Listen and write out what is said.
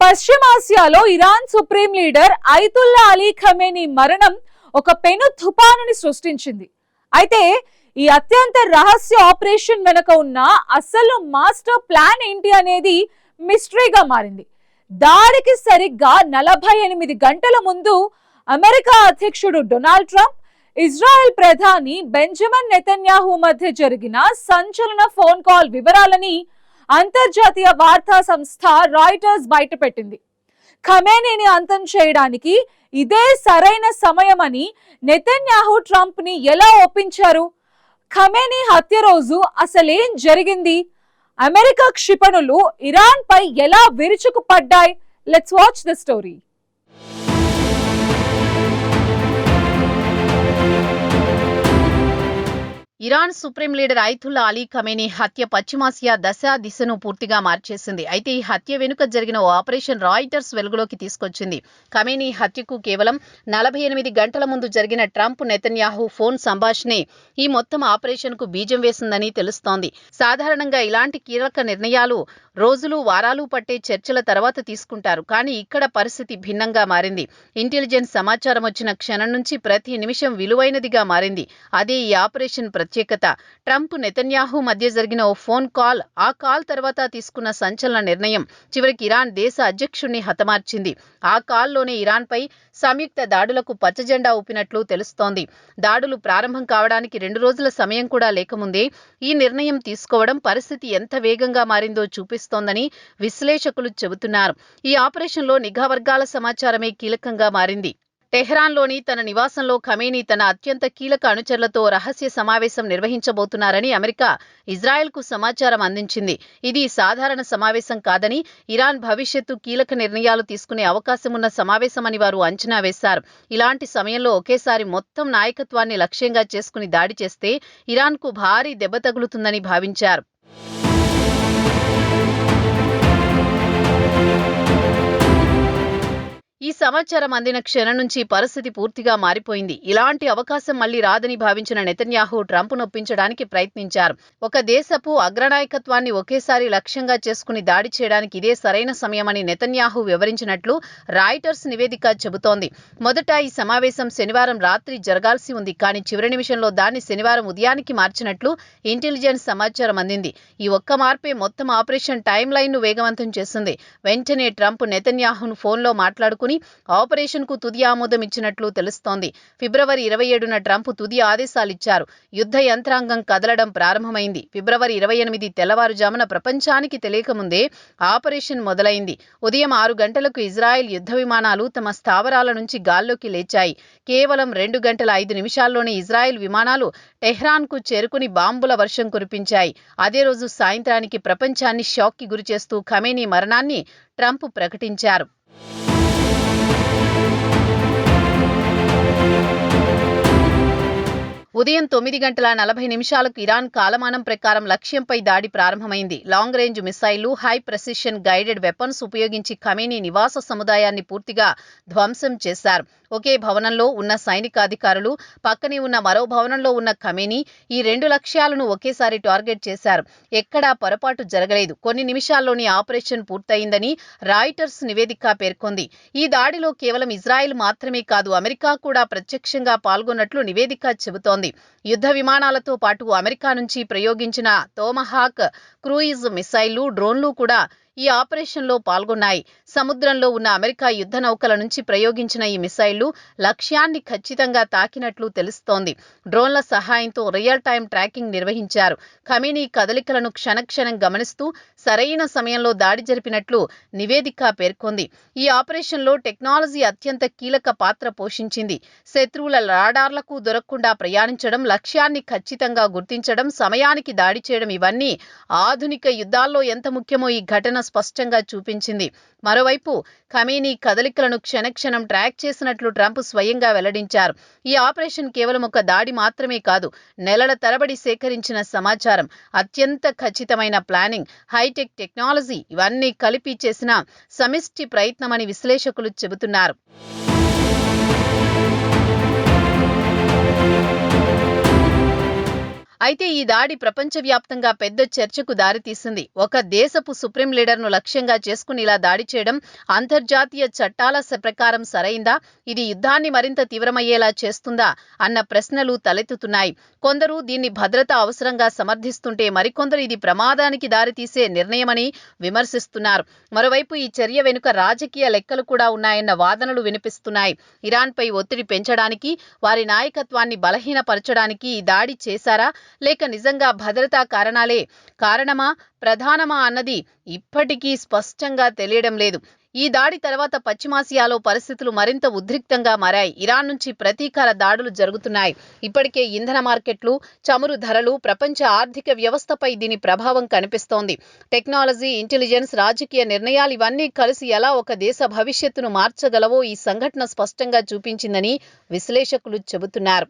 పశ్చిమాసియాలో Iran supreme leader Ayatollah Ali Khamenei మరణం ఒక పెను తుపానుని సృష్టించింది. అయితే ఈ అత్యంత రహస్య ఆపరేషన్ వెనుక ఉన్న అసలు మాస్టర్ ప్లాన్ ఏంటి అనేది మిస్టరీగా మారింది. దాడికి సరిగ్గా 48 గంటల ముందు అమెరికా అధ్యక్షుడు డొనాల్డ్ ట్రంప్, ఇజ్రాయెల్ ప్రధాని బెంజమిన్ నెతన్యాహు మధ్య జరిగిన సంచలన ఫోన్ కాల్ వివరాలని అంతర్జాతీయ వార్తా సంస్థ రాయిటర్స్ బయటపెట్టింది. ఖమేనీని అంతం చేయడానికి ఇదే సరైన సమయమని నెతన్యాహు ట్రంప్ ని ఎలా ఒప్పించారు? ఖమేనీ హత్య రోజు అసలేం జరిగింది? అమెరికా క్షిపణులు ఇరాన్ పై ఎలా విరుచుకుపడ్డాయి? Let's watch the story. Iran supreme leader Ayatollah Ali Khamenei హత్య పశ్చిమాసియా దిశను పూర్తిగా మార్చేసింది. అయితే ఈ హత్య వెనుక జరిగిన ఓ ఆపరేషన్ రాయిటర్స్ వెలుగులోకి తీసుకొచ్చింది. ఖమేనీ హత్యకు కేవలం 48 గంటల ముందు జరిగిన ట్రంప్ నెతన్యాహు ఫోన్ సంభాషణే ఈ మొత్తం ఆపరేషన్ కు బీజం వేసిందని తెలుస్తోంది. సాధారణంగా ఇలాంటి కీలక నిర్ణయాలు రోజులు వారాలు పట్టే చర్చల తర్వాత తీసుకుంటారు. కానీ ఇక్కడ పరిస్థితి భిన్నంగా మారింది. ఇంటెలిజెన్స్ సమాచారం వచ్చిన క్షణం నుంచి ప్రతి నిమిషం విలువైనదిగా మారింది. అదే ఈ ఆపరేషన్ ప్రత్యేకత. ట్రంప్ నెతన్యాహు మధ్య జరిగిన ఓ ఫోన్ కాల్, ఆ కాల్ తర్వాత తీసుకున్న సంచలన నిర్ణయం చివరికి ఇరాన్ దేశ అధ్యక్షుడిని హతమార్చింది. ఆ కాల్లోనే ఇరాన్పై సంయుక్త దాడులకు పచ్చజెండా ఊపినట్లు తెలుస్తోంది. దాడులు ప్రారంభం కావడానికి 2 రోజుల సమయం కూడా లేకముందే ఈ నిర్ణయం తీసుకోవడం పరిస్థితి ఎంత వేగంగా మారిందో చూపిస్తోందని విశ్లేషకులు చెబుతున్నారు. ఈ ఆపరేషన్లో నిఘా వర్గాల సమాచారమే కీలకంగా మారింది. టెహ్రాన్లోని తన నివాసంలో ఖమేనీ తన అత్యంత కీలక అనుచరులతో రహస్య సమావేశం నిర్వహించబోతున్నారని అమెరికా ఇజ్రాయెల్కు సమాచారం అందించింది. ఇది సాధారణ సమావేశం కాదని, ఇరాన్ భవిష్యత్తు కీలక నిర్ణయాలు తీసుకునే అవకాశమున్న సమావేశమని వారు అంచనా వేశారు. ఇలాంటి సమయంలో ఒకేసారి మొత్తం నాయకత్వాన్ని లక్ష్యంగా చేసుకుని దాడి చేస్తే ఇరాన్కు భారీ దెబ్బ తగులుతుందని భావించారు. ఈ సమాచారం అందిన క్షణం నుంచి పరిస్థితి పూర్తిగా మారిపోయింది. ఇలాంటి అవకాశం మళ్లీ రాదని భావించిన నెతన్యాహు ట్రంప్ నొప్పించడానికి ప్రయత్నించారు. ఒక దేశపు అగ్రనాయకత్వాన్ని ఒకేసారి లక్ష్యంగా చేసుకుని దాడి చేయడానికి ఇదే సరైన సమయమని నెతన్యాహు వివరించినట్లు రాయిటర్స్ నివేదిక చెబుతోంది. మొదట ఈ సమావేశం శనివారం రాత్రి జరగాల్సి ఉంది. కానీ చివరి నిమిషంలో దాన్ని శనివారం ఉదయానికి మార్చినట్లు ఇంటెలిజెన్స్ సమాచారం అందింది. ఈ ఒక్క మార్పే మొత్తం ఆపరేషన్ టైం లైన్ను వేగవంతం చేసింది. వెంటనే ట్రంప్ నెతన్యాహును ఫోన్లో మాట్లాడుకుని ఆపరేషన్ కు తుది ఆమోదం ఇచ్చినట్లు తెలుస్తోంది. ఫిబ్రవరి 27న ట్రంప్ తుది ఆదేశాలిచ్చారు. యుద్ధ యంత్రాంగం కదలడం ప్రారంభమైంది. ఫిబ్రవరి 28 తెల్లవారుజామున ప్రపంచానికి తెలియకముందే ఆపరేషన్ మొదలైంది. ఉదయం 6 గంటలకు ఇజ్రాయెల్ యుద్ధ విమానాలు తమ స్థావరాల నుంచి గాల్లోకి లేచాయి. కేవలం 2 గంటల 5 నిమిషాల్లోనే ఇజ్రాయెల్ విమానాలు టెహ్రాన్కు చేరుకుని బాంబుల వర్షం కురిపించాయి. అదే రోజు సాయంత్రానికి ప్రపంచాన్ని షాక్కి గురిచేస్తూ ఖమేనీ మరణాన్ని ట్రంప్ ప్రకటించారు. ఉదయం 9 గంటల 40 నిమిషాలకు ఇరాన్ కాలమానం ప్రకారం లక్ష్యంపై దాడి ప్రారంభమైంది. లాంగ్ రేంజ్ మిసైళ్లు, హై ప్రెసిషన్ గైడెడ్ వెపన్స్ ఉపయోగించి ఖమేనీ నివాస సముదాయాన్ని పూర్తిగా ధ్వంసం చేశారు. ఒకే భవనంలో ఉన్న సైనికాధికారులు, పక్కనే ఉన్న మరో భవనంలో ఉన్న ఖమేనీ ఈ 2 లక్ష్యాలను ఒకేసారి టార్గెట్ చేశారు. ఎక్కడా పొరపాటు జరగలేదు. కొన్ని నిమిషాల్లోనే ఆపరేషన్ పూర్తయిందని రాయిటర్స్ నివేదిక పేర్కొంది. ఈ దాడిలో కేవలం ఇజ్రాయెల్ మాత్రమే కాదు, అమెరికా కూడా ప్రత్యక్షంగా పాల్గొన్నట్లు నివేదిక చెబుతోంది. యుద్ధ విమానాలతో పాటు అమెరికా నుంచి ప్రయోగించిన తోమహాక్ క్రూయిజ్ మిసైళ్లు, డ్రోన్లు కూడా ఈ ఆపరేషన్లో పాల్గొన్నాయి. సముద్రంలో ఉన్న అమెరికా యుద్ధ నౌకల నుంచి ప్రయోగించిన ఈ మిసైళ్లు లక్ష్యాన్ని ఖచ్చితంగా తాకినట్లు తెలుస్తోంది. డ్రోన్ల సహాయంతో రియల్ టైం ట్రాకింగ్ నిర్వహించారు. ఖమేనీ కదలికలను క్షణక్షణం గమనిస్తూ సరైన సమయంలో దాడి జరిపినట్లు నివేదిక పేర్కొంది. ఈ ఆపరేషన్లో టెక్నాలజీ అత్యంత కీలక పాత్ర పోషించింది. శత్రువుల రాడార్లకు దొరకకుండా ప్రయాణించడం, లక్ష్యాన్ని ఖచ్చితంగా గుర్తించడం, సమయానికి దాడి చేయడం, ఇవన్నీ ఆధునిక యుద్ధాల్లో ఎంత ముఖ్యమో ఈ ఘటన స్పష్టంగా చూపించింది. మరోవైపు ఖమేనీ కదలికలను క్షణక్షణం ట్రాక్ చేసినట్లు ట్రంప్ స్వయంగా వెల్లడించారు. ఈ ఆపరేషన్ కేవలం ఒక దాడి మాత్రమే కాదు, నెలల తరబడి సేకరించిన సమాచారం, అత్యంత ఖచ్చితమైన ప్లానింగ్, హైటెక్ టెక్నాలజీ, ఇవన్నీ కలిపి చేసిన సమిష్టి ప్రయత్నమని విశ్లేషకులు చెబుతున్నారు. అయితే ఈ దాడి ప్రపంచవ్యాప్తంగా పెద్ద చర్చకు దారితీసింది. ఒక దేశపు సుప్రీం లీడర్ను లక్ష్యంగా చేసుకుని ఇలా దాడి చేయడం అంతర్జాతీయ చట్టాల ప్రకారం సరైందా? ఇది యుద్ధాన్ని మరింత తీవ్రమయ్యేలా చేస్తుందా అన్న ప్రశ్నలు తలెత్తుతున్నాయి. కొందరు దీన్ని భద్రతా అవసరంగా సమర్థిస్తుంటే మరికొందరు ఇది ప్రమాదానికి దారితీసే నిర్ణయమని విమర్శిస్తున్నారు. మరోవైపు ఈ చర్య వెనుక రాజకీయ లెక్కలు కూడా ఉన్నాయన్న వాదనలు వినిపిస్తున్నాయి. ఇరాన్పై ఒత్తిడి పెంచడానికి, వారి నాయకత్వాన్ని బలహీనపరచడానికి ఈ దాడి చేశారా, లేక నిజంగా భద్రతా కారణమా ప్రధానమా అన్నది ఇప్పటికీ స్పష్టంగా తెలియడం లేదు. ఈ దాడి తర్వాత పశ్చిమాసియాలో పరిస్థితులు మరింత ఉద్రిక్తంగా మారాయి. ఇరాన్ నుంచి ప్రతీకార దాడులు జరుగుతున్నాయి. ఇప్పటికే ఇంధన మార్కెట్లు, చమురు ధరలు, ప్రపంచ ఆర్థిక వ్యవస్థపై దీని ప్రభావం కనిపిస్తోంది. టెక్నాలజీ, ఇంటెలిజెన్స్, రాజకీయ నిర్ణయాలు ఇవన్నీ కలిసి ఎలా ఒక దేశ భవిష్యత్తును మార్చగలవో ఈ సంఘటన స్పష్టంగా చూపించిందని విశ్లేషకులు చెబుతున్నారు.